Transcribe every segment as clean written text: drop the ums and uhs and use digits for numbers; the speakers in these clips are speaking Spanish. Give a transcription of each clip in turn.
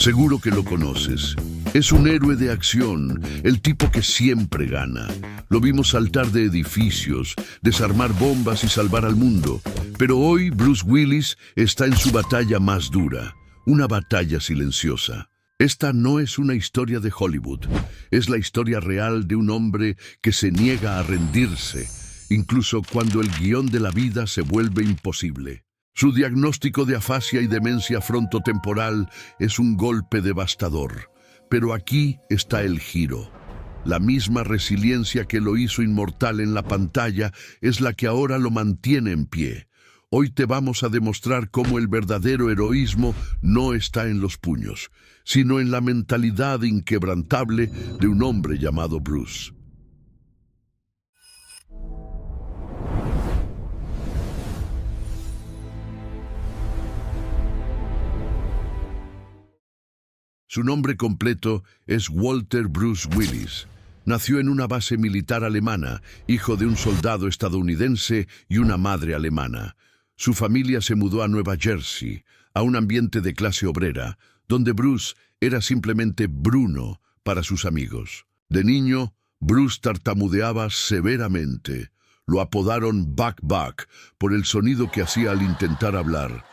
Seguro que lo conoces. Es un héroe de acción, el tipo que siempre gana. Lo vimos saltar de edificios, desarmar bombas y salvar al mundo. Pero hoy Bruce Willis está en su batalla más dura, una batalla silenciosa. Esta no es una historia de Hollywood, es la historia real de un hombre que se niega a rendirse, incluso cuando el guión de la vida se vuelve imposible. Su diagnóstico de afasia y demencia frontotemporal es un golpe devastador. Pero aquí está el giro. La misma resiliencia que lo hizo inmortal en la pantalla es la que ahora lo mantiene en pie. Hoy te vamos a demostrar cómo el verdadero heroísmo no está en los puños, sino en la mentalidad inquebrantable de un hombre llamado Bruce. Su nombre completo es Walter Bruce Willis. Nació en una base militar alemana, hijo de un soldado estadounidense y una madre alemana. Su familia se mudó a Nueva Jersey, a un ambiente de clase obrera, donde Bruce era simplemente Bruno para sus amigos. De niño, Bruce tartamudeaba severamente. Lo apodaron Buck Buck por el sonido que hacía al intentar hablar.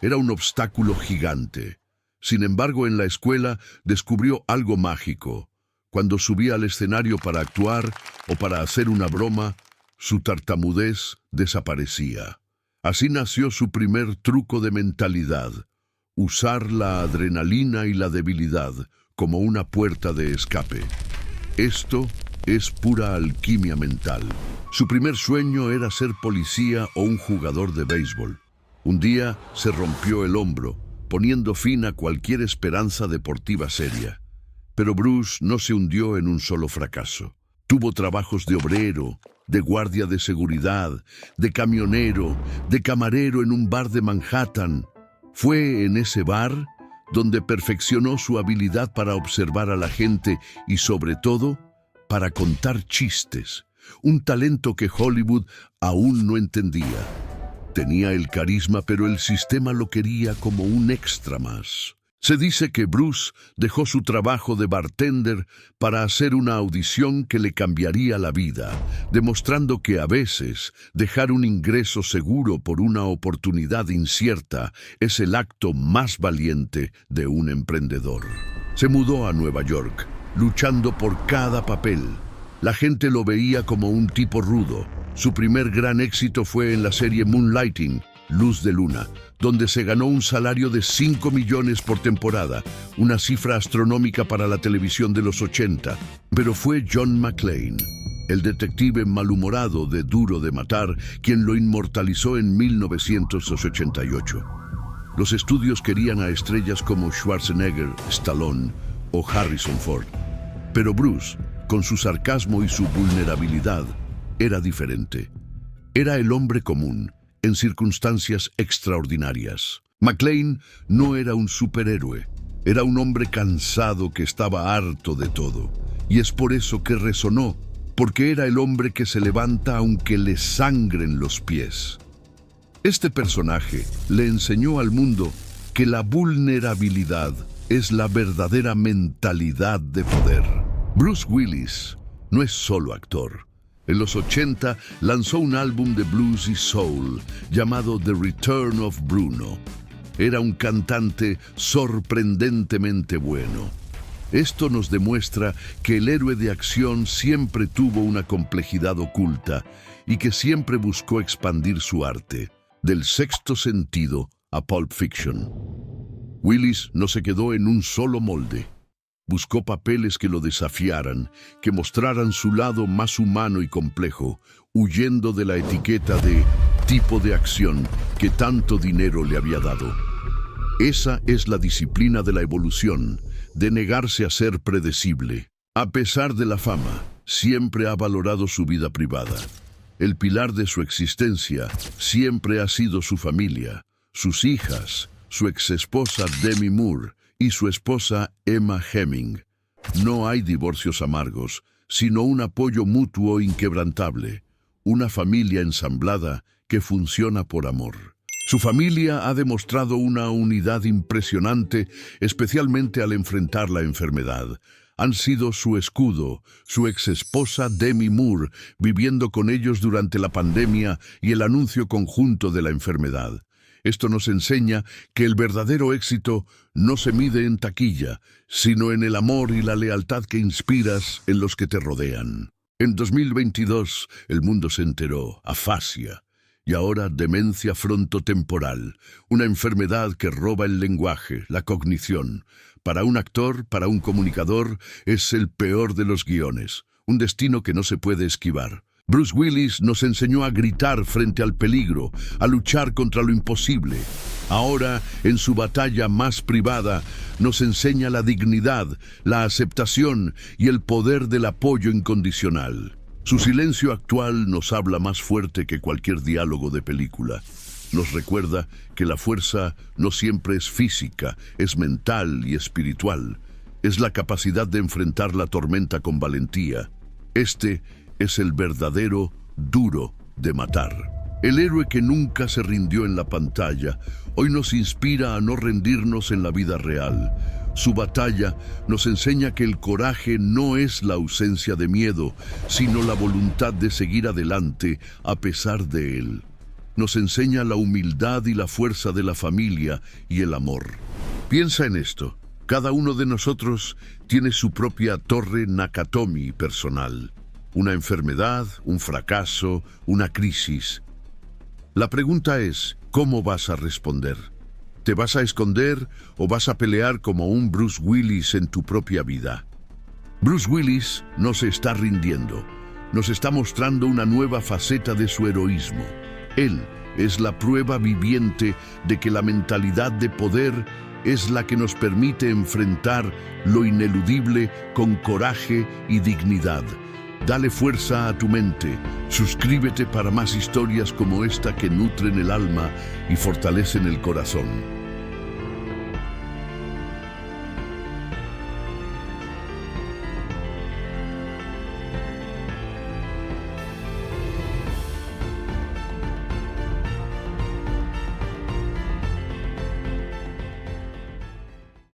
Era un obstáculo gigante. Sin embargo, en la escuela descubrió algo mágico. Cuando subía al escenario para actuar o para hacer una broma, su tartamudez desaparecía. Así nació su primer truco de mentalidad: usar la adrenalina y la debilidad como una puerta de escape. Esto es pura alquimia mental. Su primer sueño era ser policía o un jugador de béisbol. Un día se rompió el hombro, poniendo fin a cualquier esperanza deportiva seria. Pero Bruce no se hundió en un solo fracaso. Tuvo trabajos de obrero, de guardia de seguridad, de camionero, de camarero en un bar de Manhattan. Fue en ese bar donde perfeccionó su habilidad para observar a la gente y, sobre todo, para contar chistes, un talento que Hollywood aún no entendía. Tenía el carisma, pero el sistema lo quería como un extra más. Se dice que Bruce dejó su trabajo de bartender para hacer una audición que le cambiaría la vida, demostrando que a veces dejar un ingreso seguro por una oportunidad incierta es el acto más valiente de un emprendedor. Se mudó a Nueva York, luchando por cada papel. La gente lo veía como un tipo rudo. Su primer gran éxito fue en la serie Moonlighting, Luz de Luna, donde se ganó un salario de 5 millones por temporada, una cifra astronómica para la televisión de los 80. Pero fue John McClane, el detective malhumorado de Duro de Matar, quien lo inmortalizó en 1988. Los estudios querían a estrellas como Schwarzenegger, Stallone o Harrison Ford. Pero Bruce, con su sarcasmo y su vulnerabilidad, era diferente. Era el hombre común, en circunstancias extraordinarias. McClane no era un superhéroe, era un hombre cansado que estaba harto de todo. Y es por eso que resonó, porque era el hombre que se levanta aunque le sangren los pies. Este personaje le enseñó al mundo que la vulnerabilidad es la verdadera mentalidad de poder. Bruce Willis no es solo actor. En los 80 lanzó un álbum de blues y soul llamado The Return of Bruno. Era un cantante sorprendentemente bueno. Esto nos demuestra que el héroe de acción siempre tuvo una complejidad oculta y que siempre buscó expandir su arte, del Sexto Sentido a Pulp Fiction. Willis no se quedó en un solo molde. Buscó papeles que lo desafiaran, que mostraran su lado más humano y complejo, huyendo de la etiqueta de tipo de acción que tanto dinero le había dado. Esa es la disciplina de la evolución, de negarse a ser predecible. A pesar de la fama, siempre ha valorado su vida privada. El pilar de su existencia siempre ha sido su familia, sus hijas, su exesposa Demi Moore y su esposa Emma Heming. No hay divorcios amargos, sino un apoyo mutuo inquebrantable, una familia ensamblada que funciona por amor. Su familia ha demostrado una unidad impresionante, especialmente al enfrentar la enfermedad. Han sido su escudo, su exesposa Demi Moore, viviendo con ellos durante la pandemia y el anuncio conjunto de la enfermedad. Esto nos enseña que el verdadero éxito no se mide en taquilla, sino en el amor y la lealtad que inspiras en los que te rodean. En 2022, el mundo se enteró, afasia, y ahora demencia frontotemporal, una enfermedad que roba el lenguaje, la cognición. Para un actor, para un comunicador, es el peor de los guiones, un destino que no se puede esquivar. Bruce Willis nos enseñó a gritar frente al peligro, a luchar contra lo imposible. Ahora, en su batalla más privada, nos enseña la dignidad, la aceptación y el poder del apoyo incondicional. Su silencio actual nos habla más fuerte que cualquier diálogo de película. Nos recuerda que la fuerza no siempre es física, es mental y espiritual. Es la capacidad de enfrentar la tormenta con valentía. Este es el verdadero duro de matar. El héroe que nunca se rindió en la pantalla, hoy nos inspira a no rendirnos en la vida real. Su batalla nos enseña que el coraje no es la ausencia de miedo, sino la voluntad de seguir adelante a pesar de él. Nos enseña la humildad y la fuerza de la familia y el amor. Piensa en esto. Cada uno de nosotros tiene su propia torre Nakatomi personal. Una enfermedad, un fracaso, una crisis. La pregunta es, ¿cómo vas a responder? ¿Te vas a esconder o vas a pelear como un Bruce Willis en tu propia vida? Bruce Willis no se está rindiendo. Nos está mostrando una nueva faceta de su heroísmo. Él es la prueba viviente de que la mentalidad de poder es la que nos permite enfrentar lo ineludible con coraje y dignidad. Dale fuerza a tu mente, suscríbete para más historias como esta que nutren el alma y fortalecen el corazón.